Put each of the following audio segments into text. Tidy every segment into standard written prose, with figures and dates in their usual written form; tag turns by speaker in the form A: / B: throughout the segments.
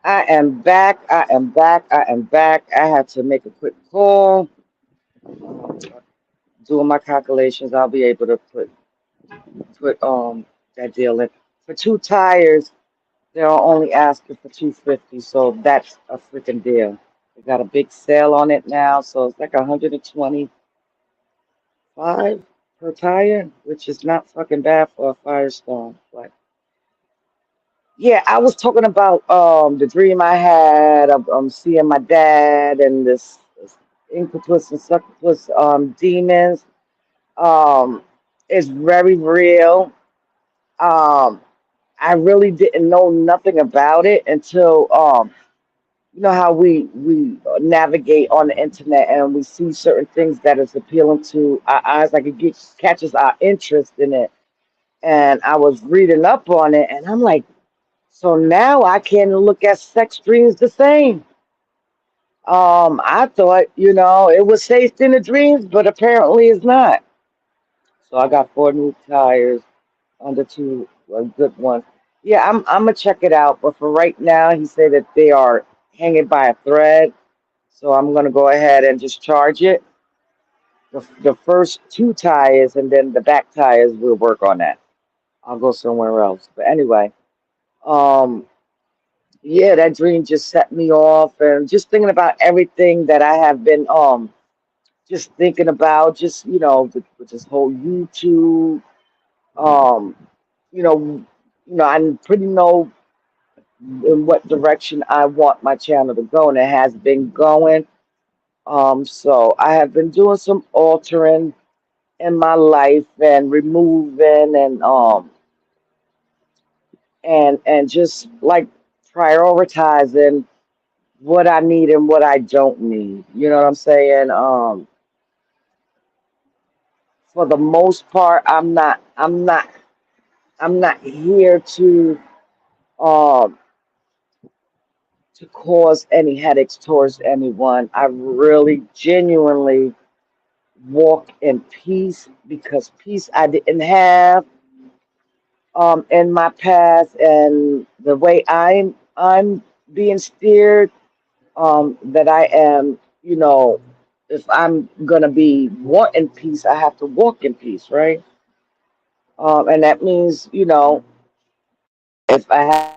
A: I am back. I am back. I am back. I had to make a quick call. Um, Doing my calculations, I'll be able to put that deal in. For two tires, they're only asking for 250, so that's a freaking deal. They got a big sale on it now, so it's like 125 per tire, which is not fucking bad for a Firestone. But yeah, I was talking about the dream I had of seeing my dad and this incubus and succubus demons. Um, it's very real. Um, I really didn't know nothing about it until you know how we navigate on the internet and we see certain things that is appealing to our eyes, like catches our interest in it. And I was reading up on it, and I'm like, so now I can look at sex dreams the same. I thought, it was safe in the dreams, but apparently it's not. So I got four new tires under two, a good one. Yeah, I'm gonna check it out. But for right now, he said that they are hanging by a thread. So I'm gonna go ahead and just charge it. The first two tires and then the back tires, we'll work on that. I'll go somewhere else. But anyway, um, yeah, that dream just set me off, and just thinking about everything that I have been just thinking about, just with this whole YouTube. Um, you know, I pretty know in what direction I want my channel to go, and it has been going. So I have been doing some altering in my life and removing and just like prioritizing what I need and what I don't need. You know what I'm saying? For the most part, I'm not here um to cause any headaches towards anyone. I really genuinely walk in peace because peace I didn't have in my past, and the way I'm being steered, that I am, if I'm gonna be wanting peace, I have to walk in peace, right? And that means, if I have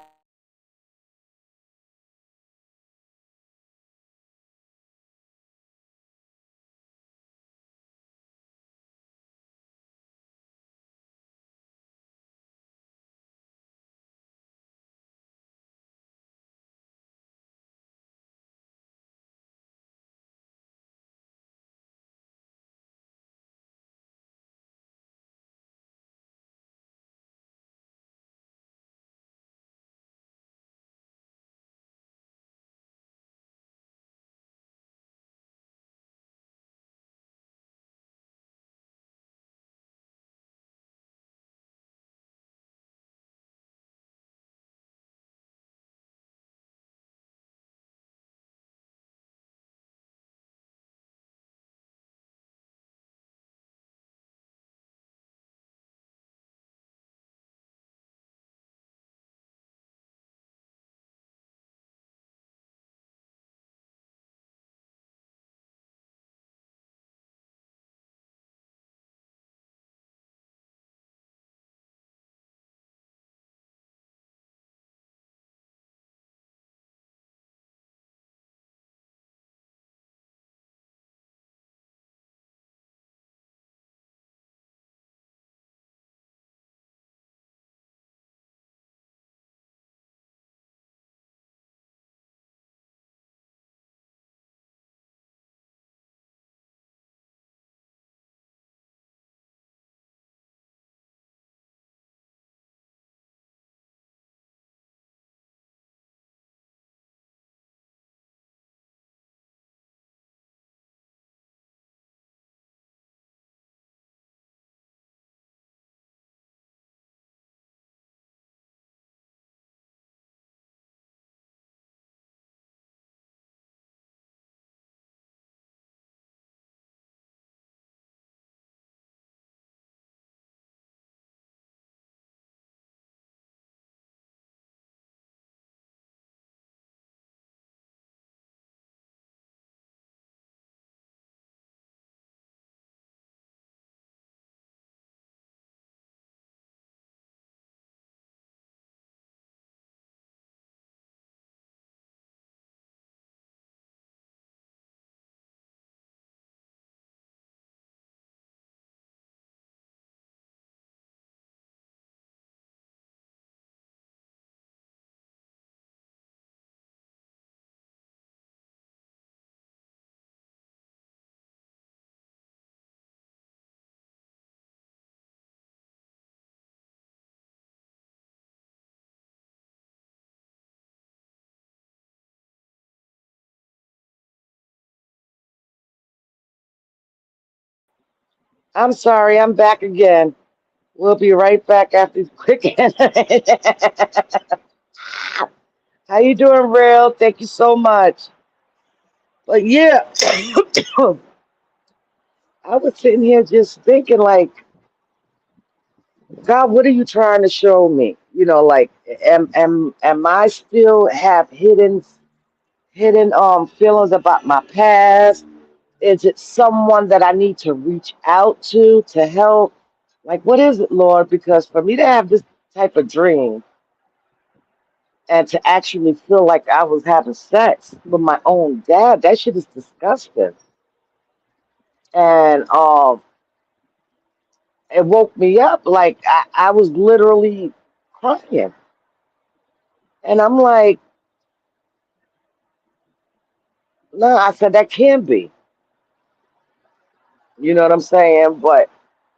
A: I'm sorry, I'm back again. We'll be right back after this quick. How you doing, Real? Thank you so much. But yeah, I was sitting here just thinking, like, God, what are you trying to show me? Like, am I still have hidden feelings about my past? Is it someone that I need to reach out to help? Like, what is it, Lord? Because for me to have this type of dream and to actually feel like I was having sex with my own dad, that shit is disgusting. And it woke me up. Like, I was literally crying. And I'm like, no, I said that can't be. You know what I'm saying? But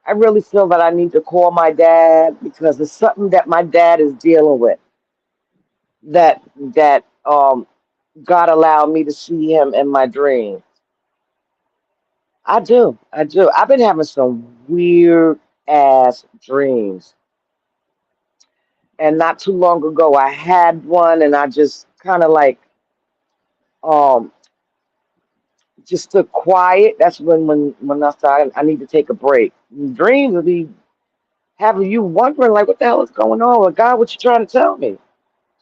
A: I really feel that I need to call my dad because it's something that my dad is dealing with. That God allowed me to see him in my dream. I do. I do. I've been having some weird ass dreams. And not too long ago I had one and I just kind of like um just took quiet. That's when I started I need to take a break. Dreams will be having you wondering like what the hell is going on? Well, God, what you trying to tell me?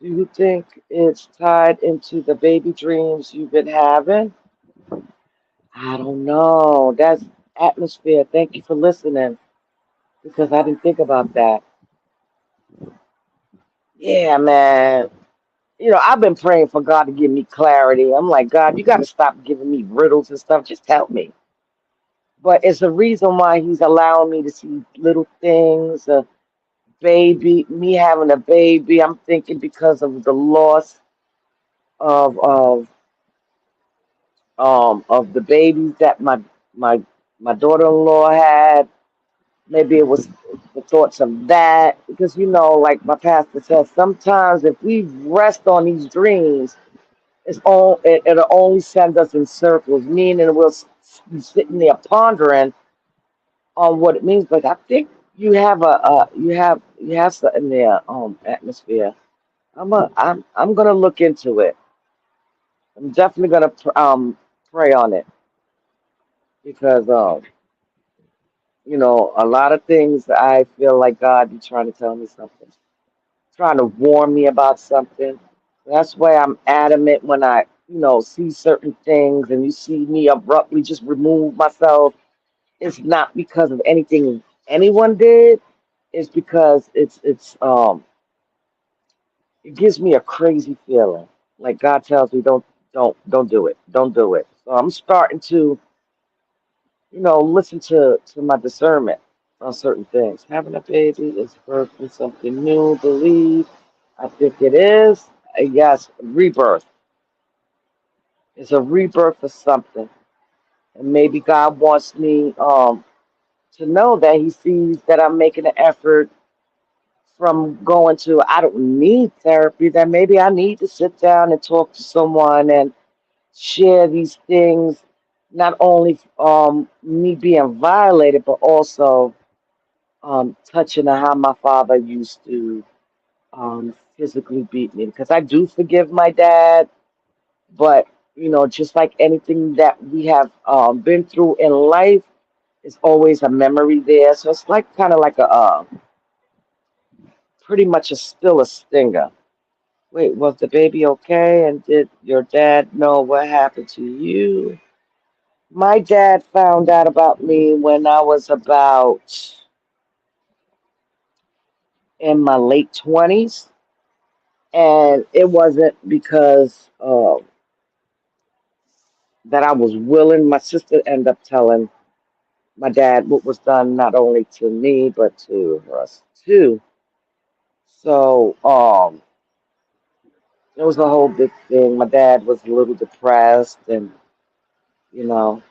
A: Do you think it's tied into the baby dreams you've been having? I don't know. That's atmosphere. Thank you for listening because I didn't think about that. Yeah, man. I've been praying for God to give me clarity. I'm like, God, you got to stop giving me riddles and stuff. Just help me. But it's a reason why He's allowing me to see little things. A baby, me having a baby. I'm thinking because of the loss of the babies that my my daughter-in-law had. Maybe it was the thoughts of that because like my pastor says, sometimes if we rest on these dreams, it'll only send us in circles, meaning we'll be sitting there pondering on what it means. But I think you have you have something there, atmosphere. I'm gonna look into it. I'm definitely gonna pray on it because a lot of things I feel like God be trying to tell me something, trying to warn me about something. That's why I'm adamant when I, see certain things and you see me abruptly just remove myself. It's not because of anything anyone did. It's because it gives me a crazy feeling. Like God tells me, don't do it. Don't do it. So I'm starting to, listen to my discernment on certain things. Having a baby is birthing something new, believe. I think it is. Yes, rebirth. It's a rebirth of something. And maybe God wants me to know that He sees that I'm making an effort from going to, I don't need therapy, that maybe I need to sit down and talk to someone and share these things, not only me being violated, but also touching on how my father used to physically beat me. Because I do forgive my dad, but just like anything that we have been through in life, it's always a memory there. So it's like kind of like a pretty much a still a stinger. Wait, was the baby okay? And did your dad know what happened to you? My dad found out about me when I was about in my late 20s. And it wasn't because that I was willing. My sister ended up telling my dad what was done not only to me, but to us too. So it was a whole big thing. My dad was a little depressed, and you know,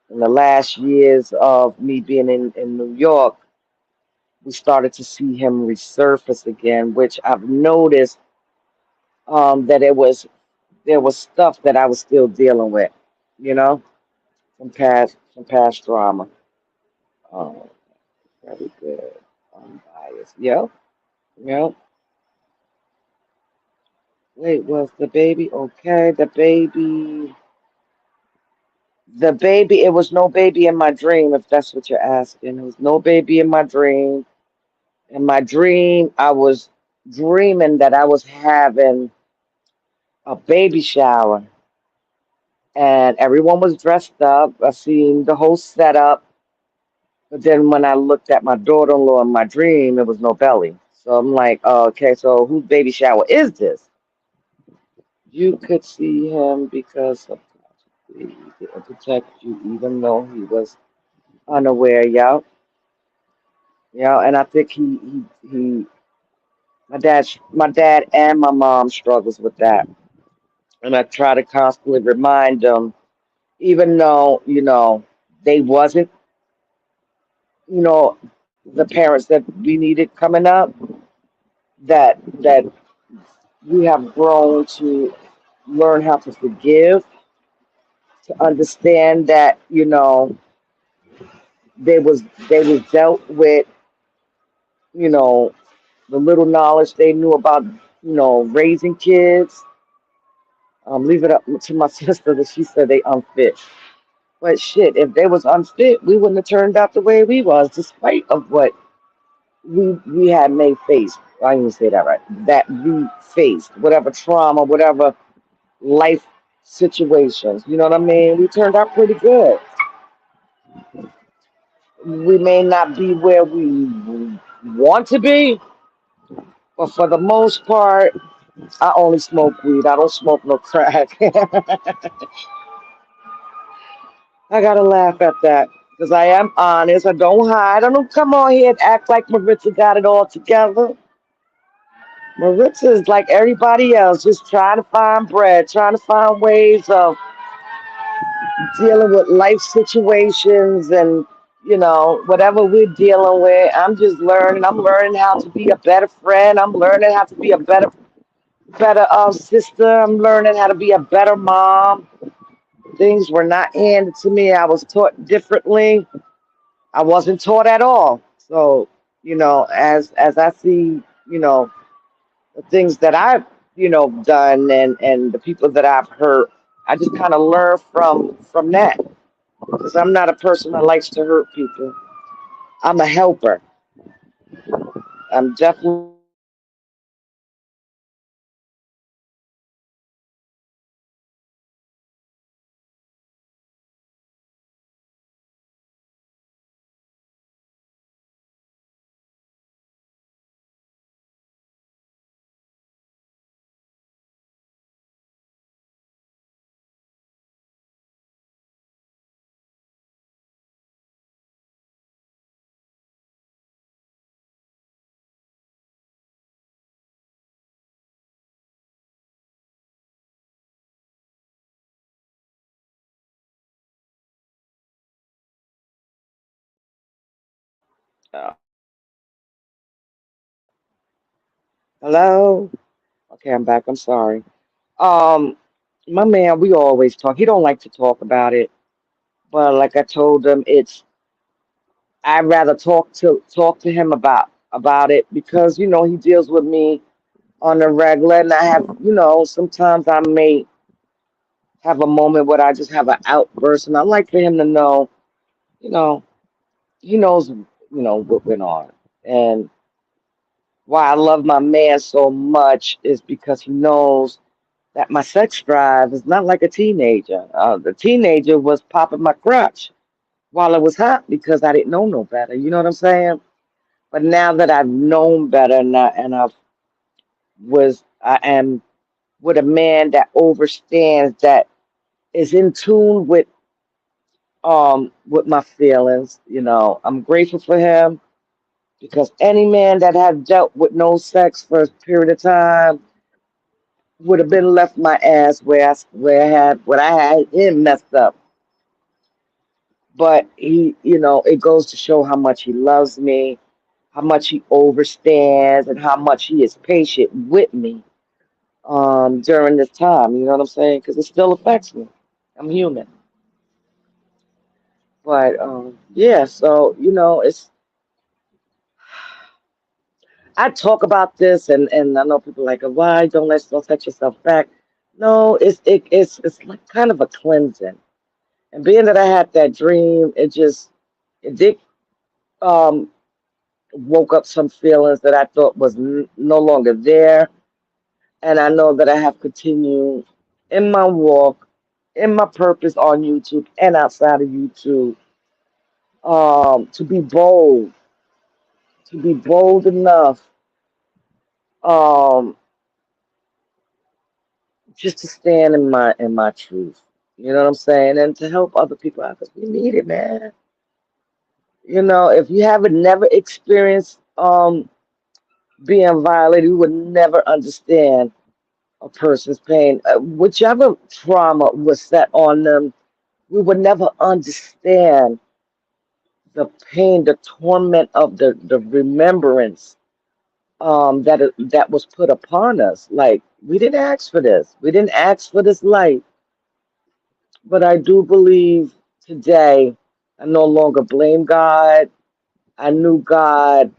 A: in the last years of me being in New York, we started to see him resurface again, which I've noticed that there was stuff that I was still dealing with, you know, some past trauma. Oh, very good. Unbiased. Yep. Yep. Wait, was the baby okay? The baby, it was no baby in my dream, if that's what you're asking. It was no baby in my dream. In my dream, I was dreaming that I was having a baby shower and everyone was dressed up. I seen the whole setup. But then when I looked at my daughter-in-law in my dream, it was no belly. So I'm like, oh, okay, so whose baby shower is this? You could see him because subconsciously he didn't protect you, even though he was unaware. Yeah, yeah, and I think my dad and my mom struggles with that, and I try to constantly remind them, even though they wasn't, you know, the parents that we needed coming up, that we have grown to learn how to forgive, to understand that they was they was dealt with, you know, the little knowledge they knew about, raising kids. Leave it up to my sister that she said they unfit. But shit, if they was unfit, we wouldn't have turned out the way we was, despite of what we had may face. I didn't even say that right. That we faced, whatever trauma, whatever life situations. You know what I mean? We turned out pretty good. We may not be where we want to be, but for the most part, I only smoke weed. I don't smoke no crack. I gotta laugh at that because I am honest. I don't hide. I don't come on here and act like Maritza got it all together. Maritza is like everybody else, just trying to find bread, trying to find ways of dealing with life situations and whatever we're dealing with. I'm just learning. I'm learning how to be a better friend. I'm learning how to be a better sister. I'm learning how to be a better mom. Things were not handed to me. I was taught differently. I wasn't taught at all. So, as I see, the things that I've, done and the people that I've hurt, I just kind of learn from that. Because I'm not a person that likes to hurt people. I'm a helper. I'm definitely a helper. Uh, Hello. Okay, I'm back. I'm sorry. Um, my man, we always talk. He don't like to talk about it, but like I told him, I'd rather talk to him about it because he deals with me on a regular, and I have sometimes I may have a moment where I just have an outburst, and I like for him to know, you know, he knows what went on, and why I love my man so much is because he knows that my sex drive is not like a teenager. The teenager was popping my crotch while it was hot because I didn't know no better. You know what I'm saying? But now that I've known better I am with a man that understands, that is in tune with my feelings. I'm grateful for him because any man that had dealt with no sex for a period of time would have been left my ass where I had him messed up. But it goes to show how much he loves me, how much he understands, and how much he is patient with me during this time. You know what I'm saying? Because it still affects me. I'm human. But yeah, so it's I talk about this, and I know people like, why don't set yourself back? No, it's like kind of a cleansing. And being that I had that dream, it did um woke up some feelings that I thought was no longer there, and I know that I have continued in my walk, in my purpose on YouTube and outside of YouTube, to be bold, enough, um, just to stand in my truth. You know what I'm saying? And to help other people out because we need it, man. If you haven't never experienced being violated, you would never understand a person's pain. Whichever trauma was set on them, we would never understand the pain, the torment of the remembrance that was put upon us. Like we didn't ask for this. We didn't ask for this life. But I do believe today I no longer blame God. I know God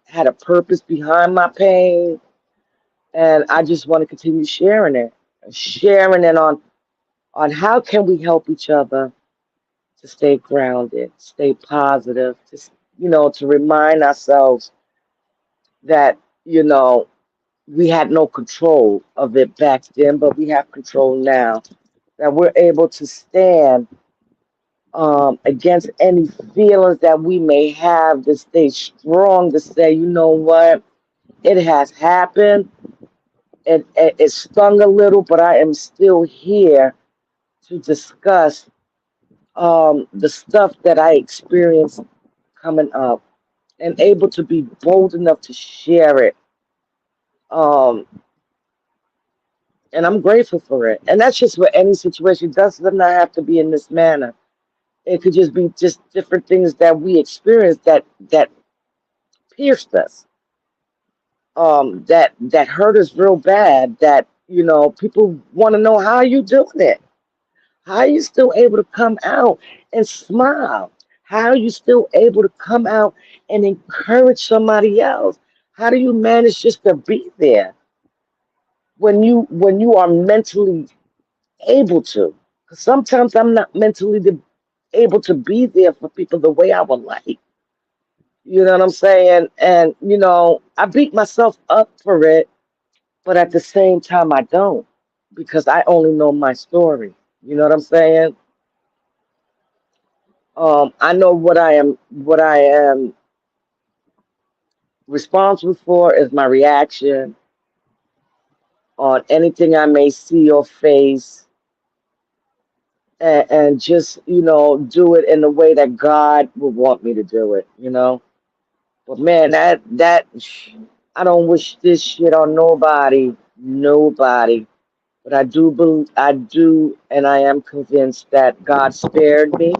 A: had a purpose behind my pain, and I just want to continue sharing it on how can we help each other to stay grounded, stay positive, to remind ourselves that, you know, we had no control of it back then, but we have control now. That we're able to stand against any feelings that we may have, to stay strong, to say, you know what, it has happened. It stung a little, but I am still here to discuss the stuff that I experienced coming up and able to be bold enough to share it. Um, and I'm grateful for it. And that's just for any situation. It does not have to be in this manner. It could just be just different things that we experience that pierced us, that hurt us real bad. That people want to know how you doing it. How are you still able to come out and smile? How are you still able to come out and encourage somebody else? How do you manage just to be there when you are mentally able to? 'Cause sometimes I'm not mentally able to be there for people the way I would like. You know what I'm saying? And I beat myself up for it, but at the same time I don't because I only know my story. You know what I'm saying? I know what I am responsible for is my reaction on anything I may see or face, and just do it in the way that God would want me to do it. But man, that I don't wish this shit on nobody. But I do, and I am convinced that God spared me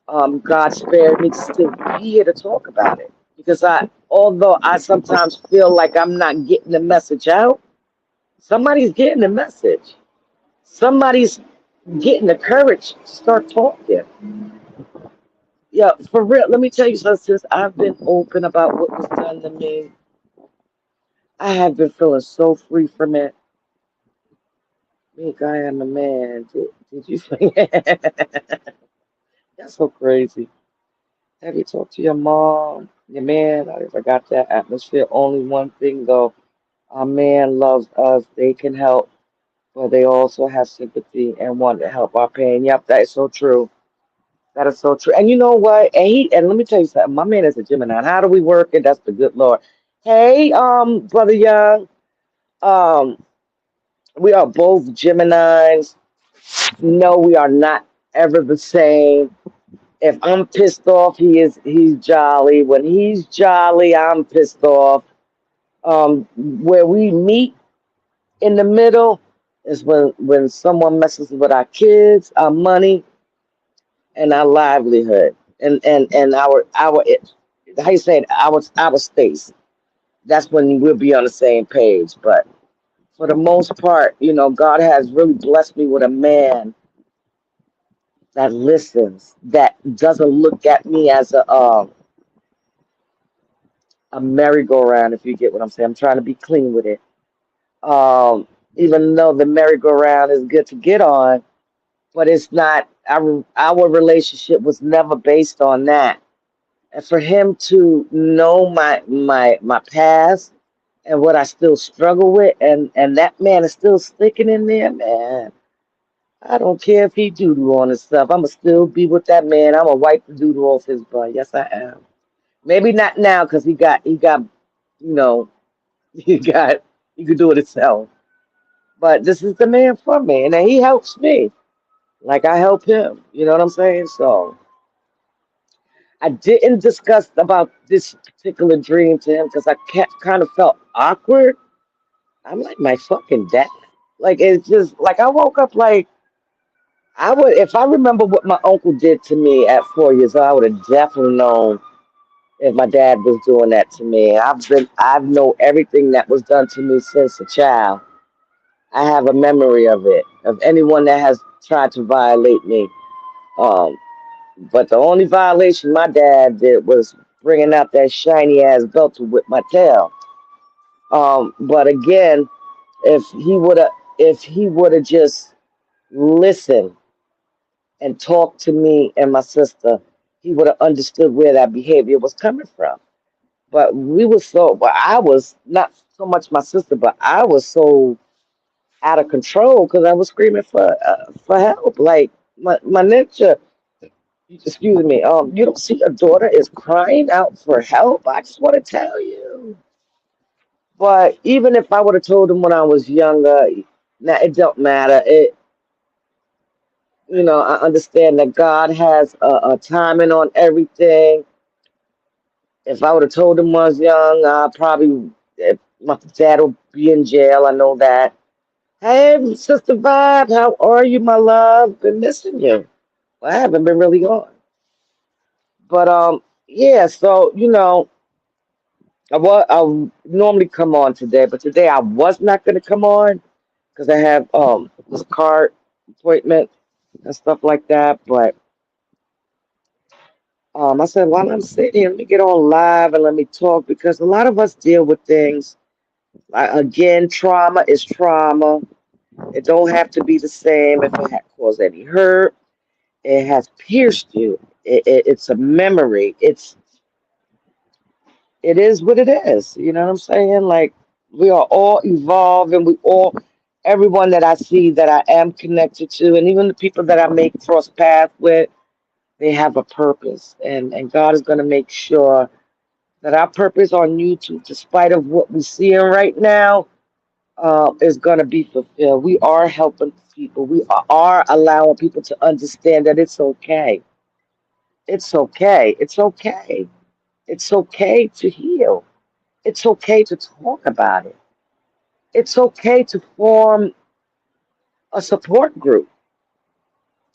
A: to still be here to talk about it. Because although I sometimes feel like I'm not getting the message out, somebody's getting the message. Somebody's getting the courage to start talking. Yeah, for real. Let me tell you something. Since I've been open about what was done to me, I have been feeling so free from it. Think I am a man. Did you? That's so crazy. Have you talked to your mom, your man? I forgot that atmosphere. Only one thing though, our man loves us. They can help, but they also have sympathy and want to help our pain. Yep, that is so true. That is so true. And you know what? And let me tell you something. My man is a Gemini. How do we work it? That's the good Lord. Hey, brother Young. Um, we are both Geminis. No, we are not ever the same. If I'm pissed off, he's jolly. When he's jolly, I'm pissed off. Where we meet in the middle is when someone messes with our kids, our money, and our livelihood, and our how you say it, our space. That's when we'll be on the same page. But for the most part, God has really blessed me with a man that listens, that doesn't look at me as a merry-go-round, if you get what I'm saying. I'm trying to be clean with it. Um, Even though the merry-go-round is good to get on, but it's not. Our relationship was never based on that. And for him to know my past and what I still struggle with, and that man is still sticking in there, man. I don't care if he doodle on his stuff. I'ma still be with that man. I'ma wipe the doodle off his butt. Yes, I am. Maybe not now, cause he got, you know, he got he could do it himself. But this is the man for me, and he helps me like I help him. You know what I'm saying? So I didn't discuss about this particular dream to him because I kind of felt awkward. I'm like my fucking dad. Like it's just like I woke up like I would if I remember what my uncle did to me at 4 years old, I would have definitely known if my dad was doing that to me. I've know everything that was done to me since a child. I have a memory of it, of anyone that has tried to violate me. Um, but the only violation my dad did was bringing out that shiny ass belt to whip my tail. But again, if he would have, if he would have just listened and talked to me and my sister, he would have understood where that behavior was coming from. But we were so, but I was not so much my sister, but I was so out of control because I was screaming for help. Like my ninja, excuse me, you don't see your daughter is crying out for help. I just want to tell you. But even if I would have told him when I was younger, now it don't matter. I understand that God has a timing on everything. If I would have told him when I was young, I probably my dad would be in jail. I know that. Hey, Sister Vibe, how are you, my love? Been missing you. Well, I haven't been really on. But yeah. So I normally come on today, but today I was not going to come on because I have this car appointment and stuff like that. But I said, while I'm sitting here, let me get on live and let me talk because a lot of us deal with things. Again, trauma is trauma. It don't have to be the same if it caused any hurt. It has pierced you. It's a memory. It is what it is. You know what I'm saying? Like we are all evolved, and everyone that I see that I am connected to, and even the people that I make cross paths with, they have a purpose, and God is going to make sure that our purpose on YouTube, despite of what we're seeing right now, is going to be fulfilled. We are helping people. We are allowing people to understand that it's okay. It's okay. It's okay. It's okay to heal. It's okay to talk about it. It's okay to form a support group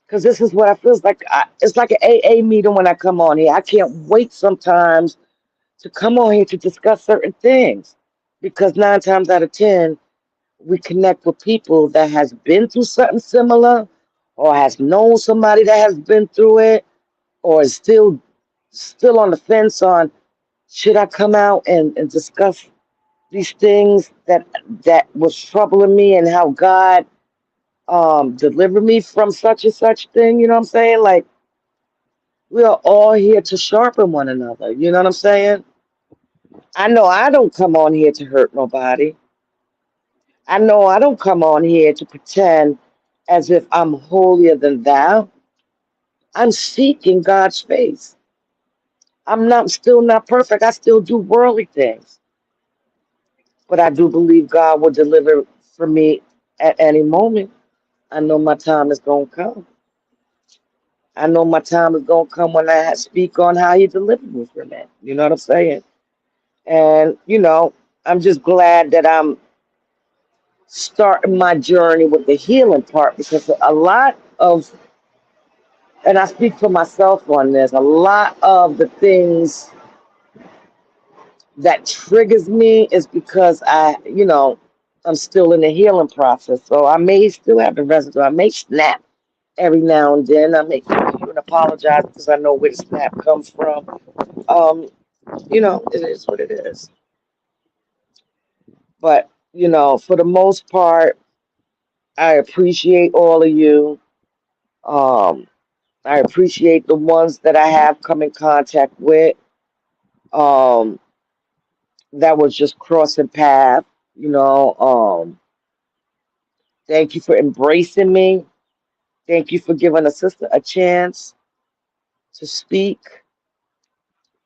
A: because this is what I feel like. It's like an AA meeting when I come on here. I can't wait sometimes to come on here to discuss certain things because 9 times out of 10, we connect with people that has been through something similar or has known somebody that has been through it or is still on the fence on should I come out and discuss these things that was troubling me and how God delivered me from such and such thing, you know what I'm saying? Like we are all here to sharpen one another, you know what I'm saying? I know I don't come on here to hurt nobody. I know I don't come on here to pretend as if I'm holier than thou. I'm seeking God's face. I'm not still not perfect. I still do worldly things. But I do believe God will deliver for me at any moment. I know my time is gonna come. I know my time is gonna come when I speak on how he delivered me from it. You know what I'm saying? And I'm just glad that I'm starting my journey with the healing part because a lot of, and I speak for myself on this, a lot of the things that triggers me is because I'm still in the healing process. So I may still have the residue. I may snap. Every now and then I make you and apologize because I know where the snap comes from. Um, it is what it is. But, for the most part, I appreciate all of you. Um, I appreciate the ones that I have come in contact with. Um, that was just crossing paths, you know. Thank you for embracing me. Thank you for giving a sister a chance to speak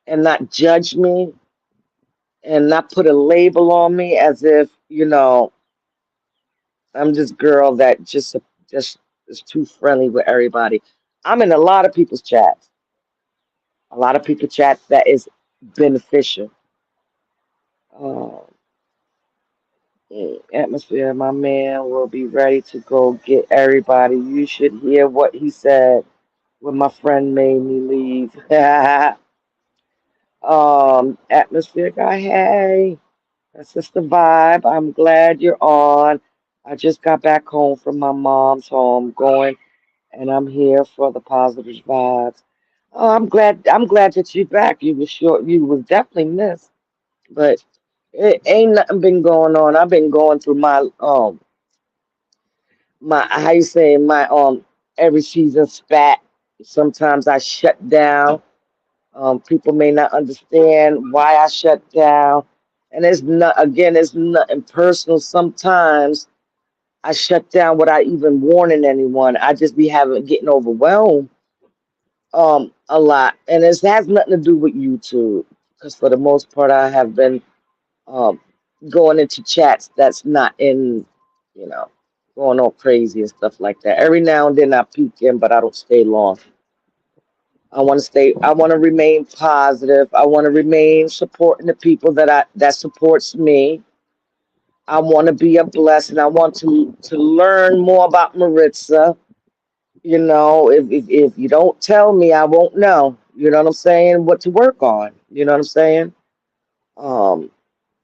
A: and not judge me and not put a label on me as if, I'm this girl that just is too friendly with everybody. I'm in a lot of people's chats. A lot of people chats that is beneficial. Um, Atmosphere, my man will be ready to go get everybody. You should hear what he said when my friend made me leave. Atmosphere guy, hey, that's just the vibe. I'm glad you're on. I just got back home from my mom's home, going, and I'm here for the positive vibes. Oh, I'm glad that you're back. You was short. You was definitely missed, but it ain't nothing been going on. I've been going through my how you say my every season spat. Sometimes I shut down. People may not understand why I shut down, and it's nothing personal. Sometimes I shut down without even warning anyone. I just be having getting overwhelmed a lot, and it has nothing to do with YouTube because for the most part I have been um going into chats that's not in, you know, going all crazy and stuff like that. Every now and then I peek in, but I don't stay long. I want to remain positive. I want to remain supporting the people that supports me. I want to be a blessing. I want to learn more about Maritza. If you don't tell me, I won't know. You know what I'm saying? What to work on. You know what I'm saying? Um,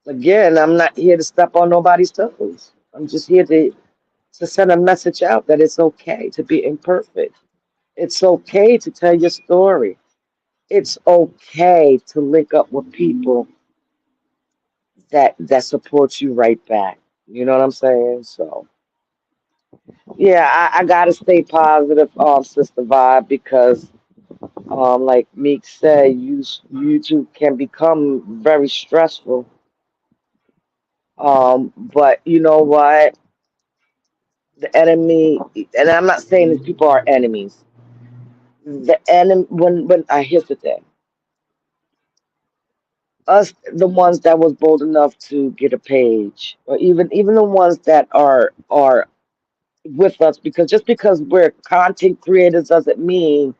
A: Again, I'm not here to step on nobody's toes. I'm just here to send a message out that it's okay to be imperfect. It's okay to tell your story. It's okay to link up with people that support you right back. You know what I'm saying? So yeah, I gotta stay positive, Sister Vibe, because like Meek said, YouTube can become very stressful. But you know what? The enemy, and I'm not saying that people are enemies. The enemy, when I here's the thing, us the ones that was bold enough to get a page, or even the ones that are with us, because just because we're content creators doesn't mean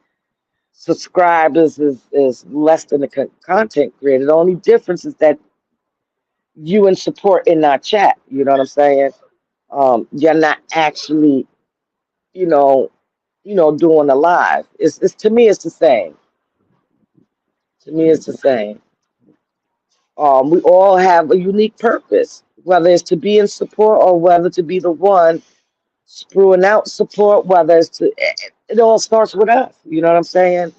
A: subscribers is less than the content creator. The only difference is that you and support in our chat. You know what I'm saying? You're not actually, you know, doing a live. It's to me, it's the same. To me, it's the same. We all have a unique purpose, whether it's to be in support or whether to be the one spewing out support. Whether it's it all starts with us. You know what I'm saying?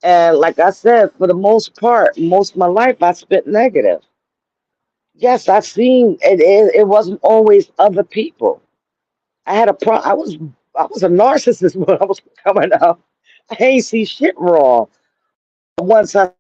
A: And like I said, for the most part, most of my life I spent negative. Yes, I've seen it. It wasn't always other people. I had a pro. I was a narcissist when I was coming up. I ain't see shit wrong. Once I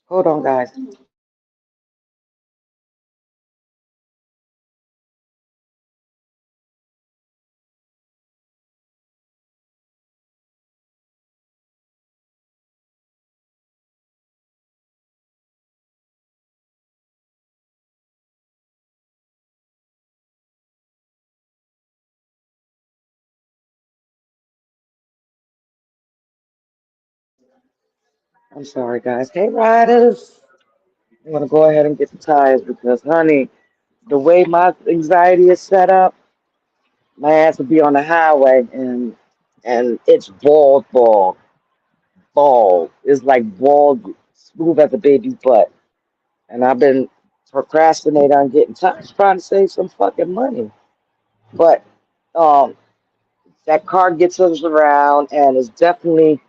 A: Hold on, guys. I'm sorry, guys. Hey, riders. I'm gonna go ahead and get the tires because, honey, the way my anxiety is set up, my ass will be on the highway and it's bald. It's like bald, smooth as a baby's butt. And I've been procrastinating on getting tires, trying to save some fucking money. But um, that car gets us around, and it's definitely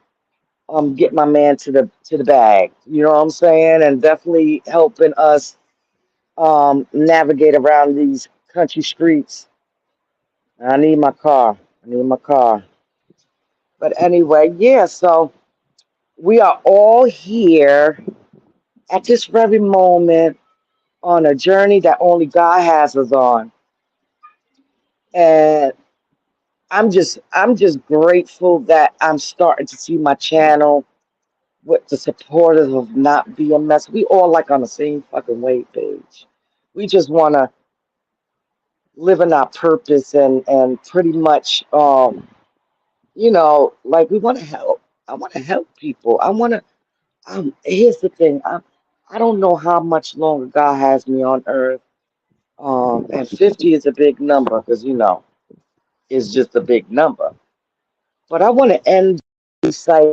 A: get my man to the bag. You know what I'm saying? And definitely helping us navigate around these country streets. I need my car. I need my car. But anyway, yeah, so we are all here at this very moment on a journey that only God has us on. And I'm just grateful that I'm starting to see my channel with the supporters of not BMS. We all like on the same fucking wave page. We just wanna live in our purpose and pretty much like we wanna help. I wanna help people. Here's the thing. I don't know how much longer God has me on earth. And 50 is a big number because it's just a big number. But I want to end this site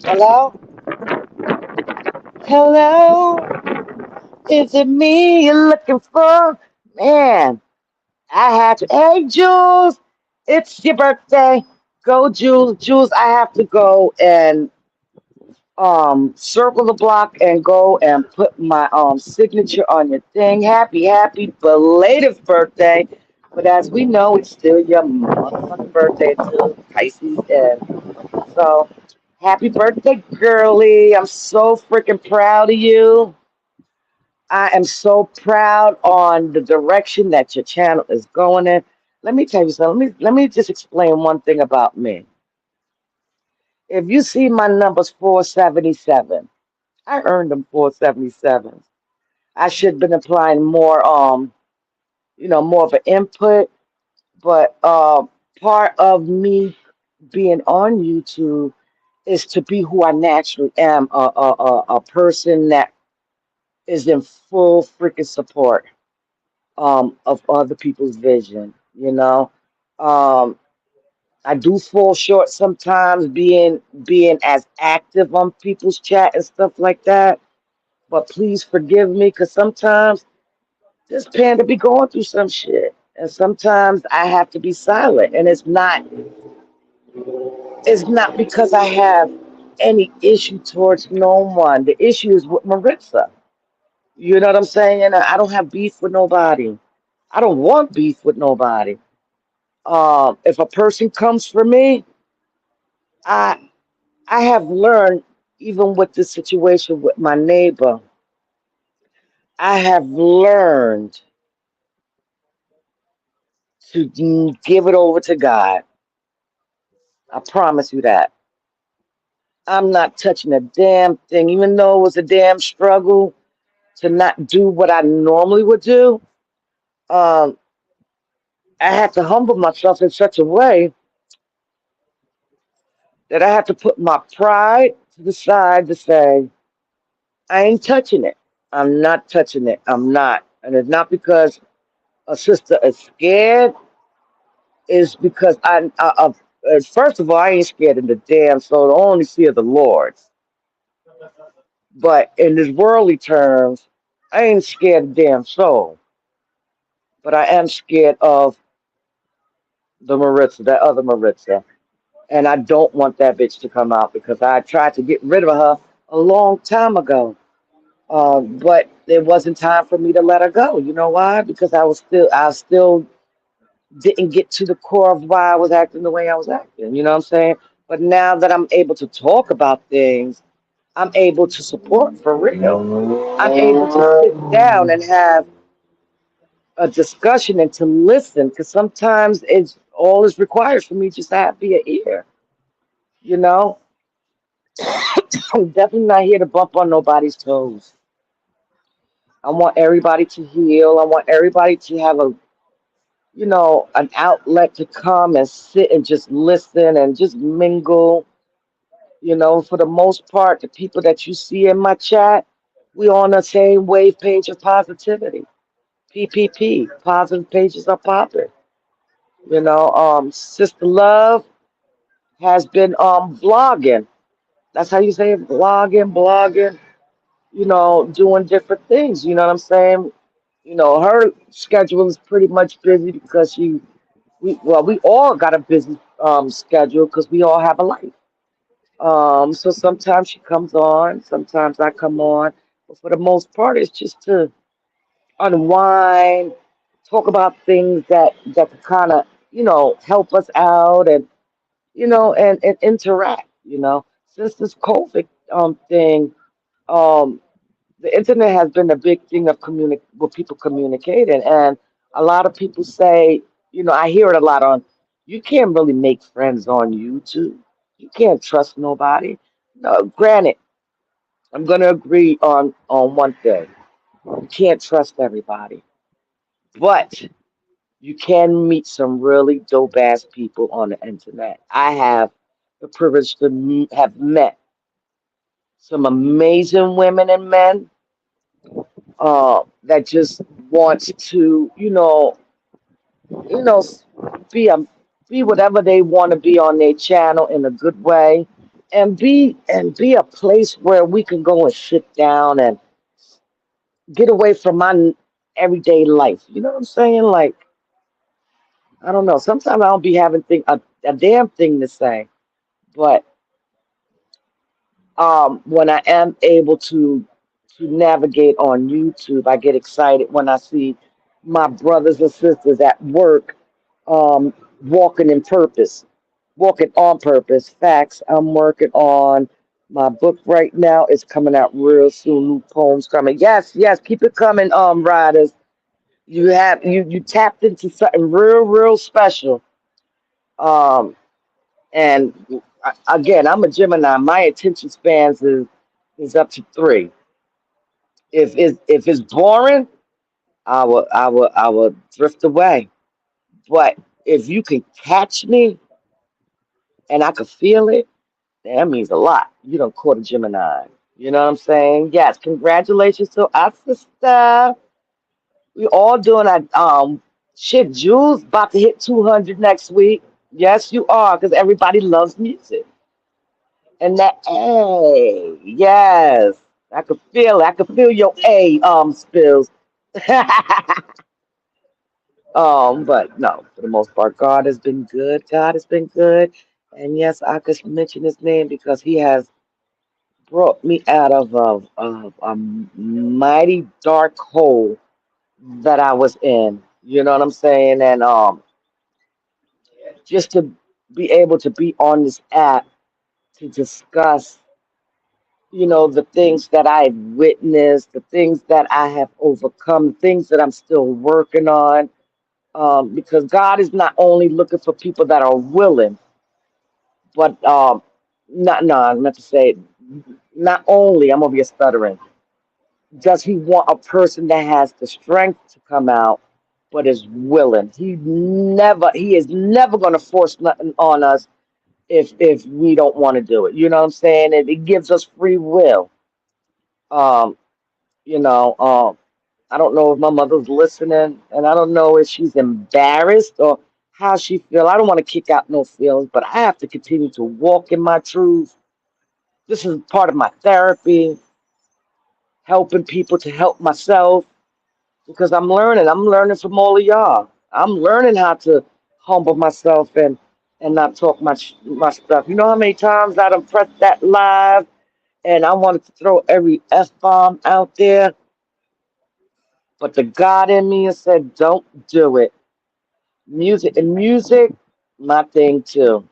A: Hello? Hello? Is it me you're looking for? Man, I had to. Hey, Jules, it's your birthday. Go, Jules. Jules, I have to go and circle the block and go and put my signature on your thing. Happy belated birthday. But as we know, it's still your motherfucking birthday too, Pisces. And so happy birthday, girly. I'm so freaking proud of you. I am so proud on the direction that your channel is going in. Let me tell you something. Let me just explain one thing about me. If you see my numbers 477, I earned them 477s. I should have been applying more more of an input, but part of me being on YouTube is to be who I naturally am, a person that is in full freaking support of other people's vision. Um, I do fall short sometimes being as active on people's chat and stuff like that. But please forgive me because sometimes this panda be going through some shit, and sometimes I have to be silent. And it's not because I have any issue towards no one. The issue is with Maritza. You know what I'm saying? And I don't have beef with nobody. I don't want beef with nobody. If a person comes for me, I I have learned, even with the situation with my neighbor, I have learned to give it over to God. I promise you that. I'm not touching a damn thing, even though it was a damn struggle to not do what I normally would do. Um, I have to humble myself in such a way that I have to put my pride to the side to say, I ain't touching it. I'm not touching it. I'm not. And it's not because a sister is scared, it's because first of all, I ain't scared of the damn soul, the only fear of the Lord. But in this worldly terms, I ain't scared of damn soul. But I am scared of the Maritza, that other Maritza. And I don't want that bitch to come out because I tried to get rid of her a long time ago. But it wasn't time for me to let her go. You know why? Because I still didn't get to the core of why I was acting the way I was acting. You know what I'm saying? But now that I'm able to talk about things, I'm able to support for real. I'm able to sit down and have a discussion and to listen because sometimes it's all is required for me just to have be an ear. You know, I'm definitely not here to bump on nobody's toes. I want everybody to heal. I want everybody to have an outlet to come and sit and just listen and just mingle. For the most part, the people that you see in my chat, we on the same wave page of positivity. PPP, positive pages are popping. Sister Love has been vlogging. That's how you say it, blogging, doing different things. You know what I'm saying? Her schedule is pretty much busy because we all got a busy schedule because we all have a life. So sometimes she comes on, sometimes I come on, but for the most part, it's just to unwind, talk about things that kind of help us out and and interact. Since this COVID thing, um, the internet has been a big thing of with people communicating, and a lot of people say, I hear it a lot on, you can't really make friends on YouTube. You can't trust nobody. No, granted, I'm gonna agree on one thing. You can't trust everybody, but you can meet some really dope ass people on the internet. I have the privilege to have met some amazing women and men that just wants to, you know, be a be whatever they want to be on their channel in a good way. and be a place where we can go and sit down and get away from my everyday life. You know what I'm saying? Like, I don't know. Sometimes I don't be having a damn thing to say, but when I am able to navigate on YouTube, I get excited when I see my brothers and sisters at work um, walking in purpose, walking on purpose. Facts. I'm working on my book right now. It's coming out real soon. New poems coming. Yes, yes. Keep it coming, riders. You tapped into something real special. Um, and again, I'm a Gemini. My attention spans is up to 3. If it's boring, I will drift away. But if you can catch me and I can feel it, that means a lot. You don't caught a Gemini. You know what I'm saying? Yes, congratulations to our sister. We all doing our shit. Jules about to hit 200 next week. Yes, you are, because everybody loves music. And that A, yes, I could feel it. I could feel your A spills. But no, for the most part, God has been good. God has been good. And yes, I could mention his name because he has brought me out of a mighty dark hole that I was in. You know what I'm saying? And just to be able to be on this app to discuss, the things that I've witnessed, the things that I have overcome, things that I'm still working on. Because God is not only looking for people that are willing, but not no, I meant to say not only I'm over here stuttering. Does He want a person that has the strength to come out, but is willing? He is never going to force nothing on us if we don't want to do it. You know what I'm saying? It gives us free will. Um, you know, I don't know if my mother's listening, and I don't know if she's embarrassed or how she feel. I don't want to kick out no feelings, but I have to continue to walk in my truth. This is part of my therapy, helping people to help myself because I'm learning. I'm learning from all of y'all. I'm learning how to humble myself and not talk my stuff. You know how many times I done pressed that live and I wanted to throw every F bomb out there, but the God in me has said, "Don't do it." Music, my thing too.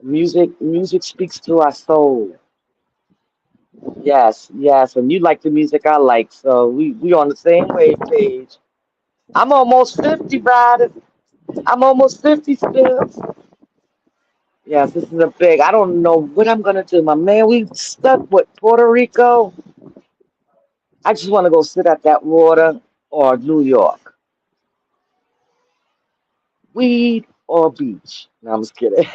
A: Music speaks to our soul. Yes, yes, and you like the music I like, so we on the same wave page. I'm almost 50, brother. I'm almost 50 still. Yes, this is a big. I don't know what I'm gonna do, my man. We stuck with Puerto Rico. I just want to go sit at that water or New York, weed or beach. No, I'm just kidding.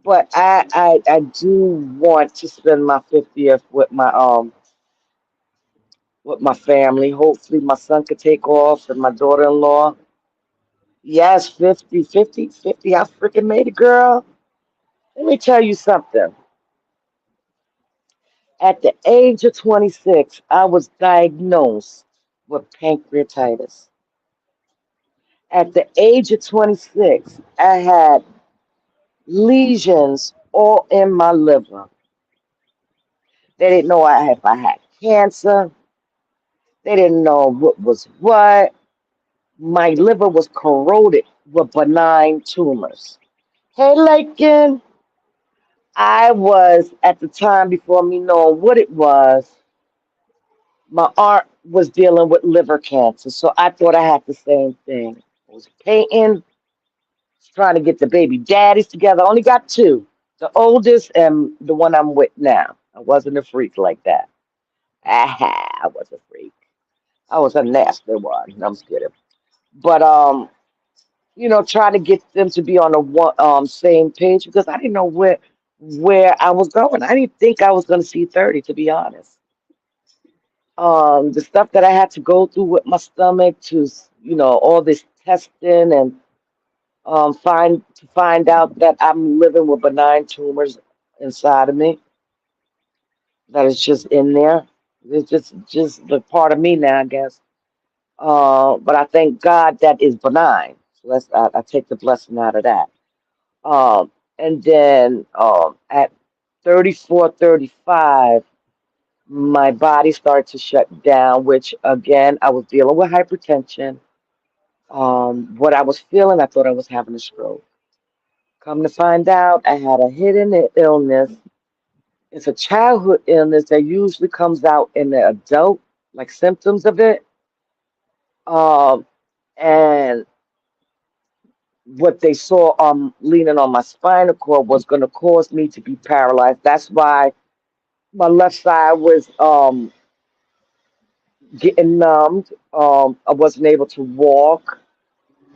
A: But I do want to spend my 50th with my family. Hopefully my son could take off and my daughter-in-law. Yes, 50, 50, 50. I freaking made it, girl. Let me tell you something. At the age of 26, I was diagnosed with pancreatitis. At the age of 26, I had lesions all in my liver. They didn't know if I had cancer. They didn't know what was what. My liver was corroded with benign tumors. Hey, Lakin, I was at the time before me knowing what it was. My aunt was dealing with liver cancer, so I thought I had the same thing. I was painting, trying to get the baby daddies together. I only got two, the oldest and the one I'm with now. I wasn't a freak like that. Aha, I was a freak. I was a nasty one. I'm just kidding. But trying to get them to be on the same page because I didn't know where I was going. I didn't think I was going to see 30, to be honest. The stuff that I had to go through with my stomach to all this testing and Find out that I'm living with benign tumors inside of me that is just in there. It's just the part of me now, I guess. But I thank God that is benign. So I take the blessing out of that. And then at 34, 35, my body started to shut down, which again, I was dealing with hypertension. What I was feeling, I thought I was having a stroke. Come to find out, I had a hidden illness. It's a childhood illness that usually comes out in the adult, like symptoms of it. Um, and what they saw leaning on my spinal cord was going to cause me to be paralyzed. That's why my left side was getting numbed. I wasn't able to walk.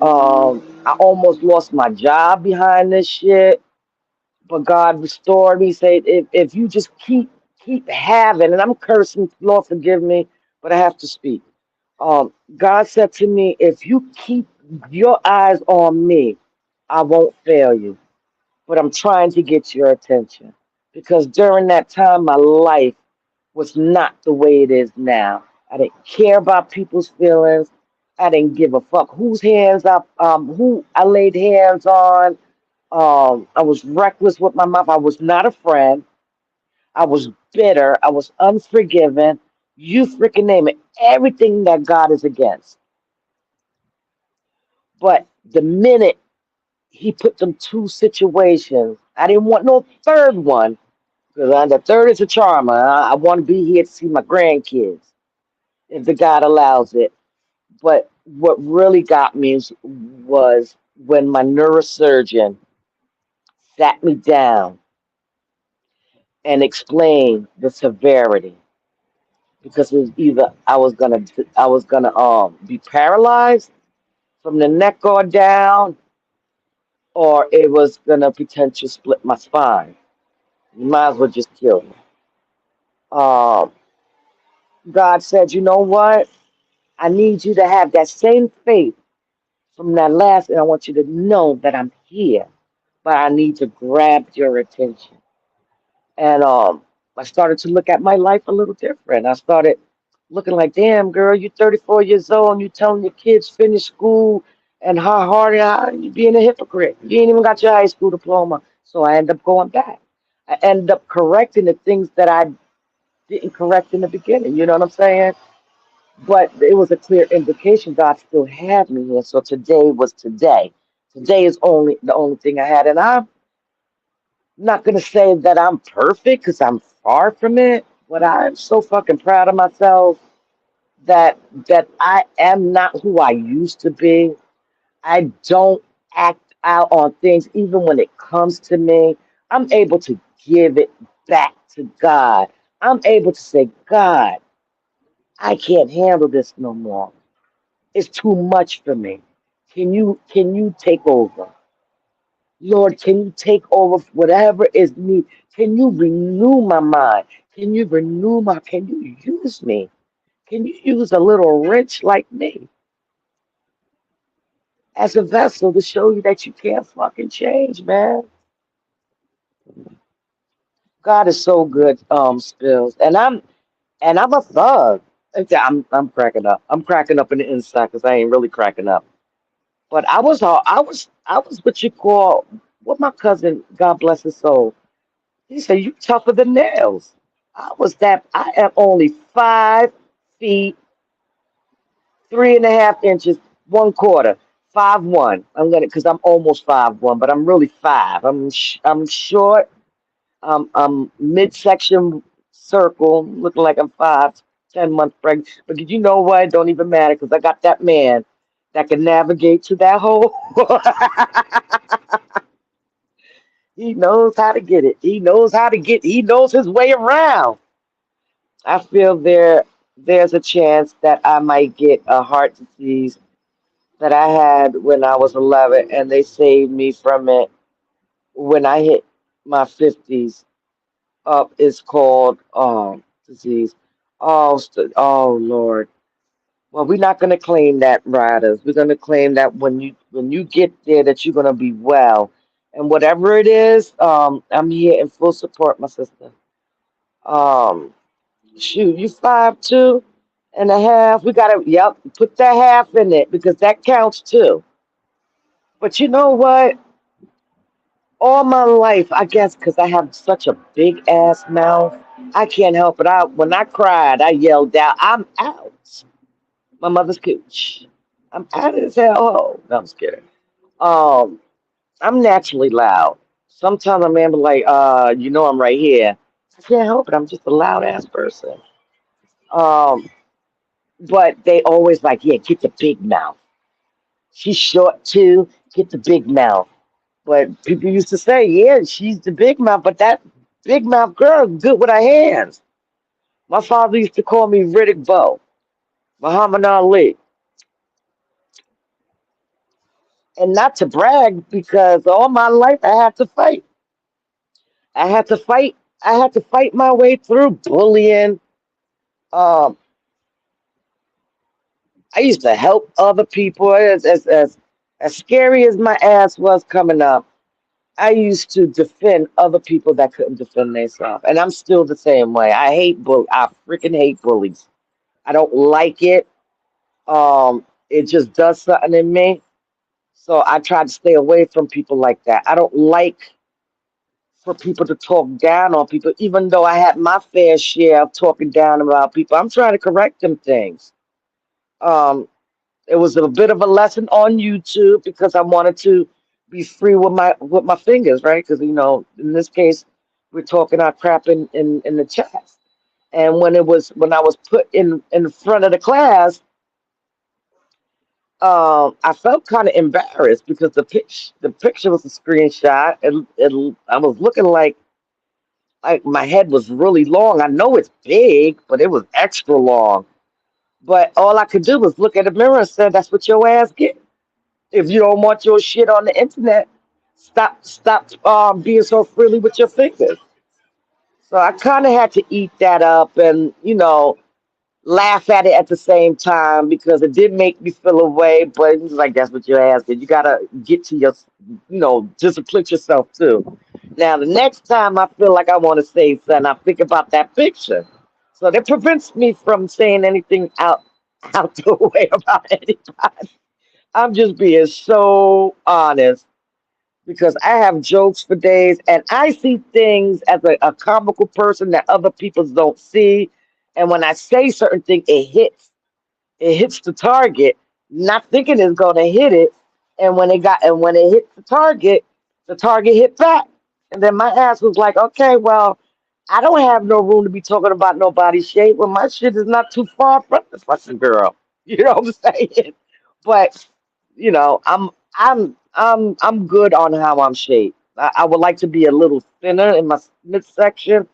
A: I almost lost my job behind this shit, but God restored me. Said if you just keep having, and I'm cursing, Lord forgive me, but I have to speak. God said to me, if you keep your eyes on me, I won't fail you. But I'm trying to get your attention because during that time, my life was not the way it is now. I didn't care about people's feelings. I didn't give a fuck whose hands who I laid hands on. I was reckless with my mouth. I was not a friend. I was bitter. I was unforgiving. You freaking name it. Everything that God is against. But the minute he put them two situations, I didn't want no third one because the third is a charmer. I want to be here to see my grandkids if the God allows it. But what really got me was when my neurosurgeon sat me down and explained the severity because it was either I was gonna be paralyzed from the neck on down or it was gonna potentially split my spine. You might as well just kill me. Um, God said, you know what? I need you to have that same faith from that last, and I want you to know that I'm here, but I need to grab your attention. And I started to look at my life a little different. I started looking like, damn, girl, you're 34 years old and you telling your kids finish school and how hard you being a hypocrite. You ain't even got your high school diploma. So I end up going back. I end up correcting the things that I didn't correct in the beginning. You know what I'm saying? But it was a clear indication God still had me here. So today was today. Today is only the only thing I had. And I'm not gonna say that I'm perfect because I'm far from it, but I'm so fucking proud of myself that I am not who I used to be. I don't act out on things even when it comes to me. I'm able to give it back to God. I'm able to say, God, I can't handle this no more. It's too much for me. Can you take over? Lord, can you take over whatever is me? Can you renew my mind? Can you use me? Can you use a little wrench like me as a vessel to show you that you can't fucking change, man? God is so good, Spills. And I'm a thug. I'm cracking up. I'm cracking up in the inside because I ain't really cracking up. But I was what you call what my cousin, God bless his soul. He said, you tougher than nails. I am only 5 feet, 3.5 inches, 1/4, 5'1". Because I'm almost 5'1", but I'm really five. I'm short. I'm midsection circle, looking like I'm 10 months pregnant. But you know what? Don't even matter because I got that man that can navigate to that hole. He knows how to get it. He knows his way around. I feel there's a chance that I might get a heart disease that I had when I was 11, and they saved me from it when I hit my 50s. It's called disease. Oh, oh Lord, Well, we're not gonna claim that, riders. We're gonna claim that when you get there, that you're gonna be well, and whatever it is, I'm here in full support, my sister. Um, Shoot, you 5'2.5". We gotta, yep, put that half in it because that counts too. But you know what? All my life, I guess, because I have such a big ass mouth, I can't help it. When I cried, I yelled out, "I'm out." My mother's cooch. I'm out as hell. Oh, no, I'm just kidding. Um, I'm naturally loud. Sometimes a man be like, I'm right here. I can't help it. I'm just a loud ass person. Um, but they always like, yeah, get the big mouth. She's short too. Get the big mouth. But people used to say, yeah, she's the big mouth, but that big mouth girl is good with her hands. My father used to call me Riddick Bowe, Muhammad Ali. And not to brag, because all my life I had to fight. I had to fight. I had to fight my way through bullying. Um, I used to help other people. As scary as my ass was coming up, I used to defend other people that couldn't defend themselves, and I'm still the same way. I hate bull. I freaking hate bullies. I don't like it. It just does something in me. So I try to stay away from people like that. I don't like for people to talk down on people, even though I had my fair share of talking down about people. I'm trying to correct them things. Um, it was a bit of a lesson on YouTube because I wanted to be free with my fingers, right? Because in this case, we're talking our crap in the chat. And when I was put in front of the class, I felt kind of embarrassed because the picture was a screenshot, and I was looking like my head was really long. I know it's big, but it was extra long. But all I could do was look at the mirror and say, "That's what your ass get. If you don't want your shit on the internet, stop being so freely with your fingers." So I kind of had to eat that up and laugh at it at the same time because it did make me feel away. But it was like, that's what your ass did. You gotta get to your, discipline yourself too. Now the next time I feel like I want to say something, I think about that picture. So that prevents me from saying anything out the way about anybody. I'm just being so honest because I have jokes for days and I see things as a comical person that other people don't see. And when I say certain things, it hits the target, not thinking it's gonna hit it. And when it hit the target hit back. And then my ass was like, okay, well, I don't have no room to be talking about nobody's shape. Well, my shit is not too far from the fucking girl. You know what I'm saying? But I'm good on how I'm shaped. I would like to be a little thinner in my midsection,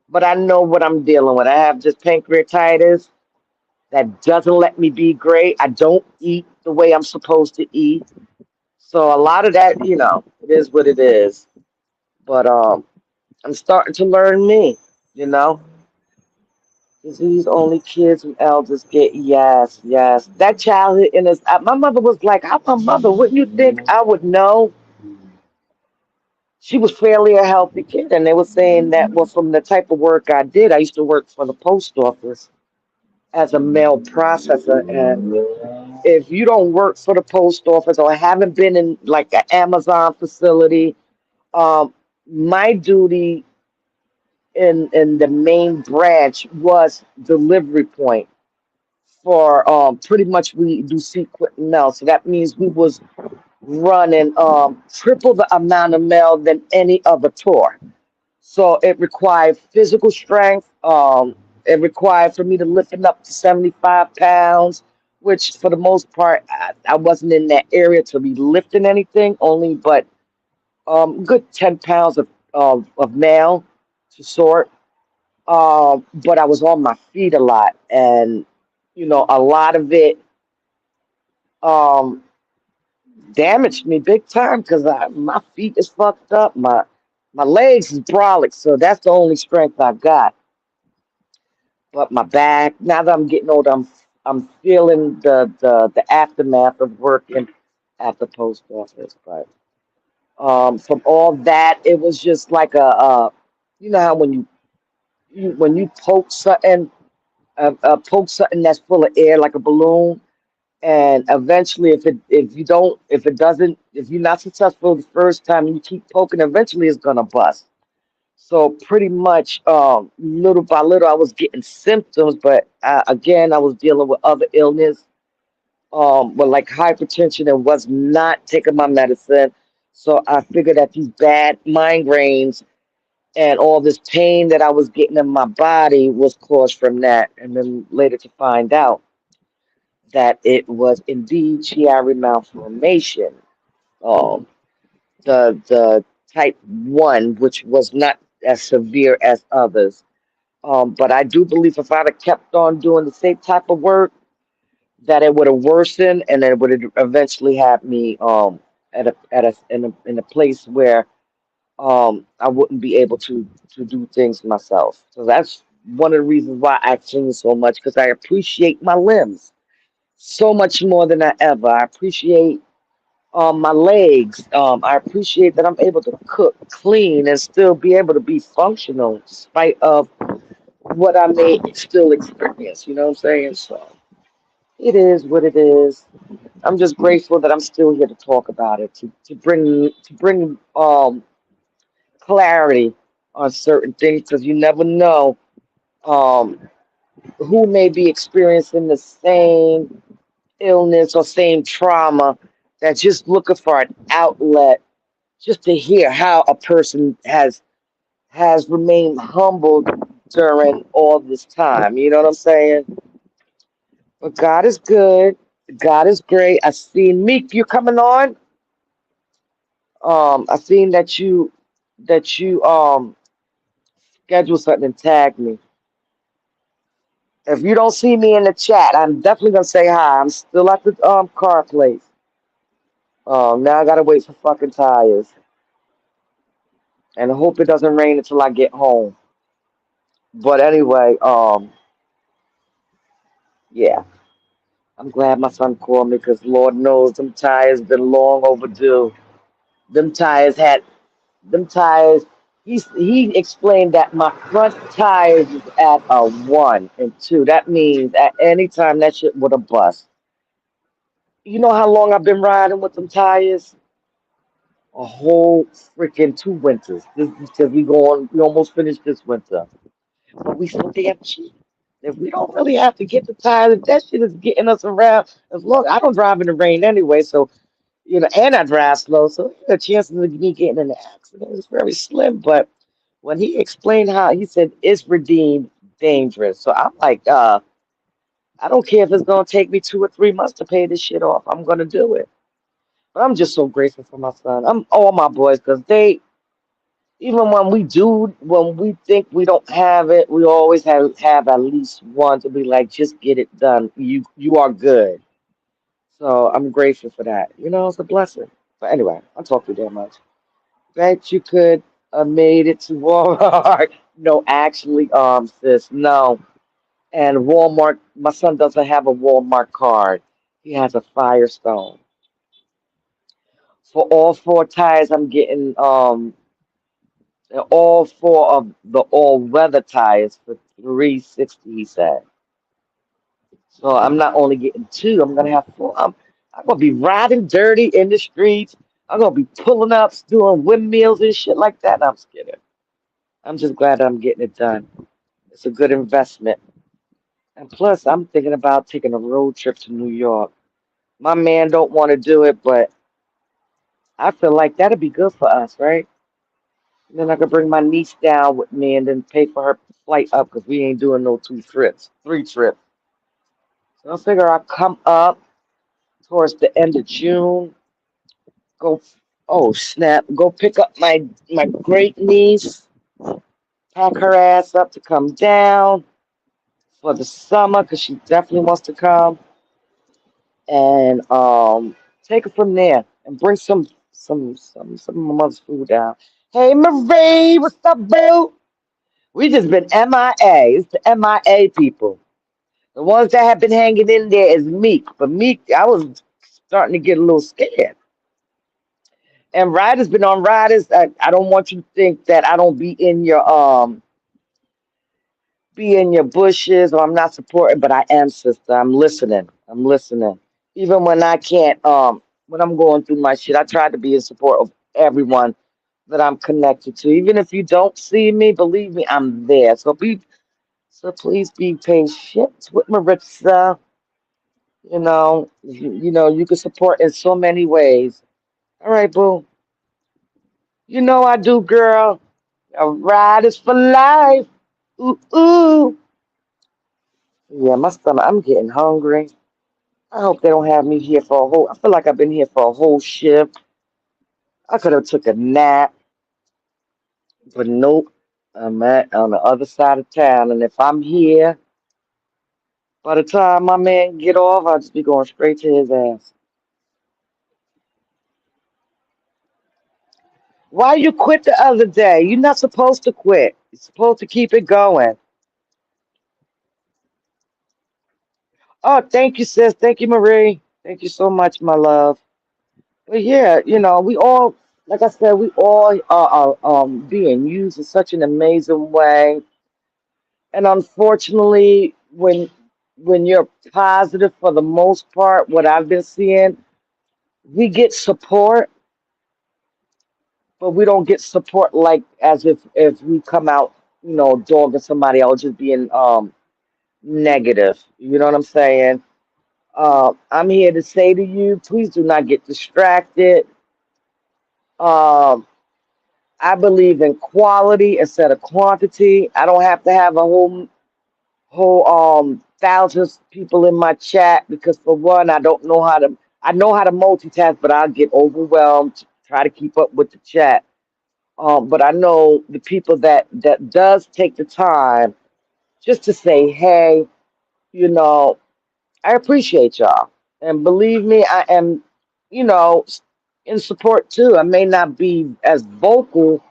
A: but I know what I'm dealing with. I have just pancreatitis that doesn't let me be great. I don't eat the way I'm supposed to eat. So a lot of that, it is what it is. But I'm starting to learn me, you know. Disease only kids and elders get. Yes, yes. That childhood innocence. My mother was like, I'm my mother. Wouldn't you think I would know? She was fairly a healthy kid, and they were saying that, well, from the type of work I did, I used to work for the post office as a mail processor, and if you don't work for the post office or haven't been in like an Amazon facility, um, my duty in the main branch was delivery point for pretty much we do sequent mail. So that means we was running triple the amount of mail than any other tour. So it required physical strength. It required for me to lift it up to 75 pounds, which for the most part, I wasn't in that area to be lifting anything, only but good 10 pounds of mail to sort. But I was on my feet a lot. And, a lot of it um, damaged me big time because my feet is fucked up. My legs is brolic, so that's the only strength I got. But my back, now that I'm getting older, I'm feeling the aftermath of working at the post office. But from all that, it was just like you know how when when you poke something that's full of air like a balloon, and eventually, if it doesn't, if you're not successful the first time, you keep poking, eventually it's gonna bust. So pretty much, little by little, I was getting symptoms, but again, I was dealing with other illness, with like hypertension, and was not taking my medicine. So I figured that these bad migraines and all this pain that I was getting in my body was caused from that. And then later to find out that it was indeed Chiari malformation, um, the type 1, which was not as severe as others. But I do believe if I'd have kept on doing the same type of work, that it would have worsened, and then it would have eventually had me in a place where I wouldn't be able to do things myself. So that's one of the reasons why I clean so much, because I appreciate my limbs so much more than I ever. I appreciate my legs. I appreciate that I'm able to cook, clean, and still be able to be functional despite of what I may still experience. You know what I'm saying? So it is what it is. I'm just grateful that I'm still here to talk about it, to bring clarity on certain things, because you never know um, who may be experiencing the same illness or same trauma, that's just looking for an outlet, just to hear how a person has remained humbled during all this time. You know what I'm saying? But God is good. God is great. I seen Meek, you coming on. I seen that you scheduled something and tagged me. If you don't see me in the chat, I'm definitely gonna say hi. I'm still at the car place. Now I gotta wait for fucking tires, and I hope it doesn't rain until I get home. But anyway, yeah, I'm glad my son called me, because Lord knows them tires been long overdue. Them tires had them tires. He explained that my front tires is at a 1 and 2. That means at any time that shit would have bust. You know how long I've been riding with them tires? A whole freaking 2 winters. This because we almost finished this winter. But we so damn cheap. If we don't really have to get the tires, if that shit is getting us around, as long I don't drive in the rain anyway, so and I drive slow, so the chances of me getting in an accident is very slim. But when he explained how he said it's redeemed dangerous, so I'm like, I don't care if it's gonna take me 2 or 3 months to pay this shit off. I'm gonna do it. But I'm just so grateful for my son. I'm all my boys, because they, even when we think we don't have it, we always have at least one to be like, just get it done. You are good. So I'm grateful for that. It's a blessing. But anyway, I talk too damn much. Bet you could have made it to Walmart. No, actually, sis, no. And Walmart, my son doesn't have a Walmart card. He has a Firestone. For all four tires, I'm getting all four of the all-weather tires for 360. He said. So I'm not only getting two, I'm gonna have four. I'm gonna be riding dirty in the streets. I'm gonna be pulling up, doing windmills and shit like that. I'm just kidding. I'm just glad I'm getting it done. It's a good investment. And plus, I'm thinking about taking a road trip to New York. My man don't want to do it, but I feel like that'd be good for us, right? And then I could bring my niece down with me and then pay for her flight up, because we ain't doing no 2 trips, 3 trips. So I figure I'll come up towards the end of June. Go, oh snap! Go pick up my great niece, pack her ass up to come down for the summer, because she definitely wants to come, and take her from there and bring some of my mother's food down. Hey Marie, what's up, boo? We just been MIA. It's the MIA people. The ones that have been hanging in there is Meek. But Meek, I was starting to get a little scared. And Ryder's been on Riders. I don't want you to think that I don't be in your bushes or I'm not supporting, but I am, sister. I'm listening. I'm listening. Even when I can't, when I'm going through my shit, I try to be in support of everyone that I'm connected to. Even if you don't see me, believe me, I'm there. So please be patient with Maritza. You can support in so many ways. All right, boo. You know I do, girl. A ride is for life. Ooh, ooh. Yeah, my stomach. I'm getting hungry. I hope they don't have me here for a whole. I feel like I've been here for a whole shift. I could have took a nap, but nope. I'm at on the other side of town, and if I'm here, by the time my man get off, I'll just be going straight to his ass. Why you quit the other day? You're not supposed to quit. You're supposed to keep it going. Oh, thank you, sis. Thank you, Marie. Thank you so much, my love. But yeah, we all, like I said, we all are being used in such an amazing way. And unfortunately, when you're positive for the most part, what I've been seeing, we get support, but we don't get support like as if we come out, dogging somebody else, just being negative. You know what I'm saying? I'm here to say to you, please do not get distracted. Um, I believe in quality instead of quantity. I don't have to have a whole thousands of people in my chat because for one, I know how to multitask, but I'll get overwhelmed to try to keep up with the chat. But I know the people that does take the time just to say, hey, you know, I appreciate y'all. And believe me, I am, you know, in support too. I may not be as vocal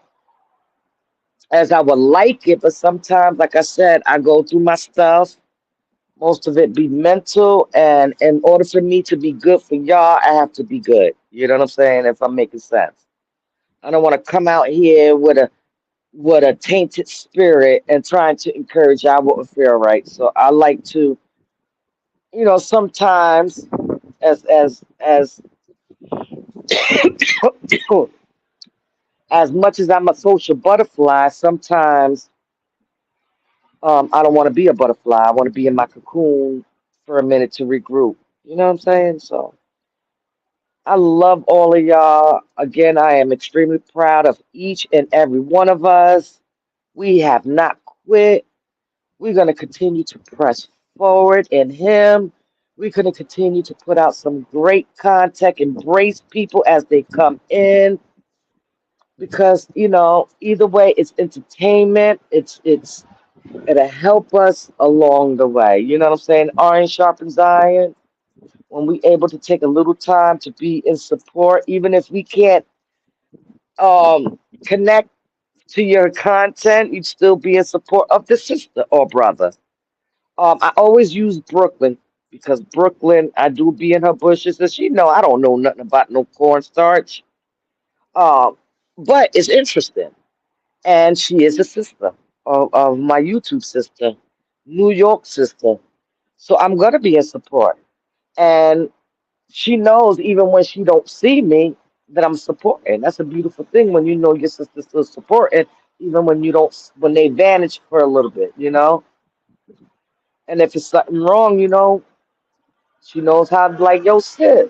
A: as I would like it, but sometimes, like I said, I go through my stuff. Most of it be mental, and in order for me to be good for y'all, I have to be good. You know what I'm saying? If I'm making sense, I don't want to come out here with a tainted spirit and trying to encourage y'all what would feel right. So I like to, sometimes as as much as I'm a social butterfly, sometimes I don't want to be a butterfly. I want to be in my cocoon for a minute to regroup. You know what I'm saying? So I love all of y'all. Again, I am extremely proud of each and every one of us. We have not quit. We're going to continue to press forward in Him. We're going to continue to put out some great content, embrace people as they come in, because either way, it's entertainment. It'll help us along the way. You know what I'm saying? Iron sharpens iron. When we able to take a little time to be in support, even if we can't connect to your content, you'd still be in support of the sister or brother. I always use Brooklyn because Brooklyn, I do be in her bushes, and she know I don't know nothing about no cornstarch. Um, but it's interesting, and she is a sister of my YouTube sister, New York sister. So I'm gonna be in support, and she knows even when she don't see me that I'm supporting. That's a beautiful thing when you know your sister's still supporting, even when you don't, when they vanish for a little bit. And if it's something wrong, she knows how to like, yo, sis,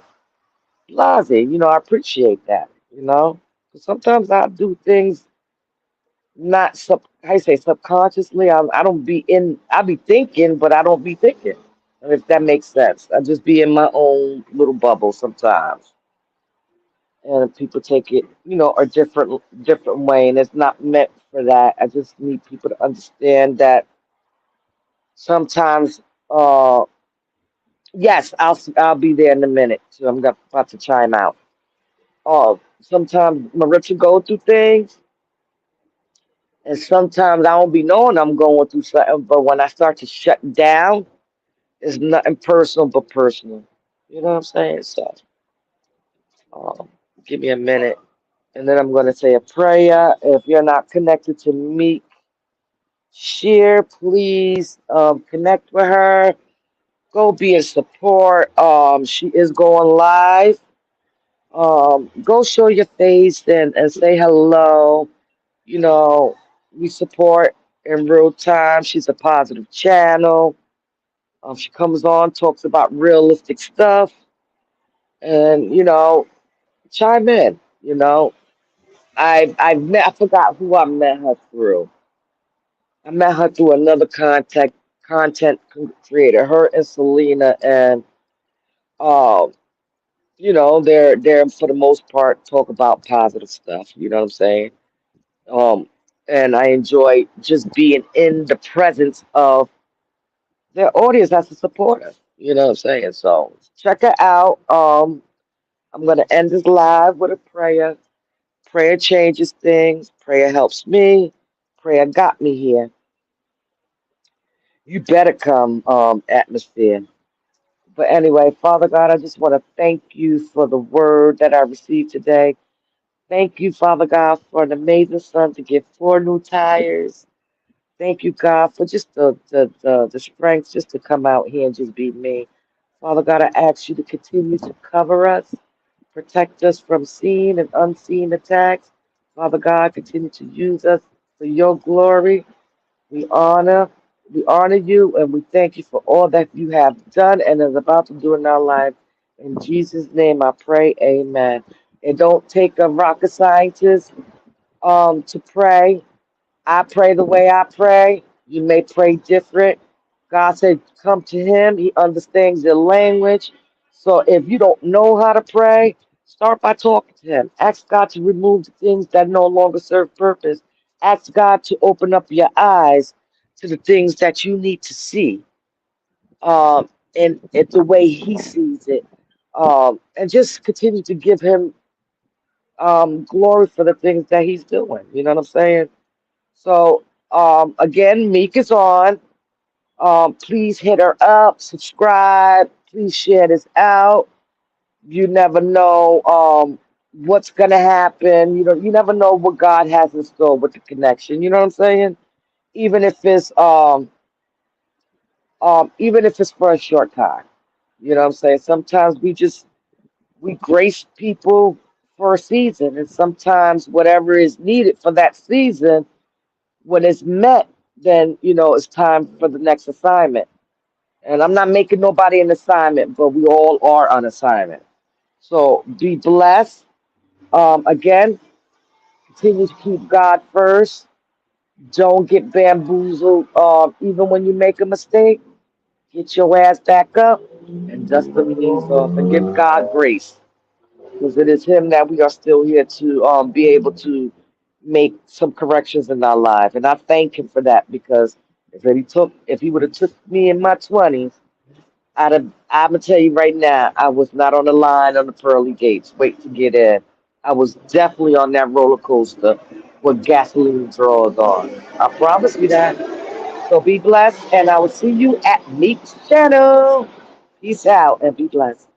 A: Blase, I appreciate that. 'Cause sometimes I do things not how you say subconsciously. I don't be in. I be thinking, but I don't be thinking. If that makes sense, I just be in my own little bubble sometimes, and people take it, a different way, and it's not meant for that. I just need people to understand that sometimes. Yes, I'll be there in a minute. So about to chime out. Sometimes Maritza go through things, and sometimes I don't be knowing I'm going through something. But when I start to shut down, It's nothing personal but personal. You know what I'm saying? So, um, give me a minute, and then I'm going to say a prayer. If you're not connected to me, share, please connect with her. Go be a support. She is going live. Go show your face and say hello. You know, we support in real time. She's a positive channel. She comes on, talks about realistic stuff, and chime in. I forgot who I met her through. I met her through another content creator. Her and Selena, and um, they're for the most part talk about positive stuff. You know what I'm saying? Um, and I enjoy just being in the presence of their audience as a supporter. You know what I'm saying? So check it out. I'm gonna end this live with a prayer. Prayer changes things. Prayer helps me. Prayer got me here. You better come, atmosphere. But anyway, Father God, I just want to thank you for the word that I received today. Thank you, Father God, for an amazing son to get 4 new tires. Thank you, God, for just the strength just to come out here and just be me. Father God, I ask you to continue to cover us, protect us from seen and unseen attacks. Father God, continue to use us for your glory. We honor, we honor you, and we thank you for all that you have done and is about to do in our lives. In Jesus' name, I pray. Amen. It don't take a rocket scientist to pray. I pray the way I pray. You may pray different. God said, come to Him. He understands your language. So if you don't know how to pray, start by talking to Him. Ask God to remove the things that no longer serve purpose. Ask God to open up your eyes to the things that you need to see, and it's the way He sees it. And just continue to give Him glory for the things that He's doing. You know what I'm saying? So, again, Meek is on. Please hit her up, subscribe. Please share this out. You never know what's gonna happen. You never know what God has in store with the connection. You know what I'm saying? Even if it's even if it's for a short time. You know what I'm saying? Sometimes we grace people for a season, and sometimes whatever is needed for that season, when it's met, then it's time for the next assignment. And I'm not making nobody an assignment, but we all are on assignment. So be blessed. Again, continue to keep God first. Don't get bamboozled. Even when you make a mistake, get your ass back up and dust the things off and give God grace. Because it is Him that we are still here to be able to make some corrections in our life. And I thank Him for that, because if He would have took me in my 20s, I'm gonna tell you right now, I was not on the line on the pearly gates, wait to get in. I was definitely on that roller coaster with gasoline draws on. I promise you that. So be blessed, and I will see you at Meek's channel. Peace out and be blessed.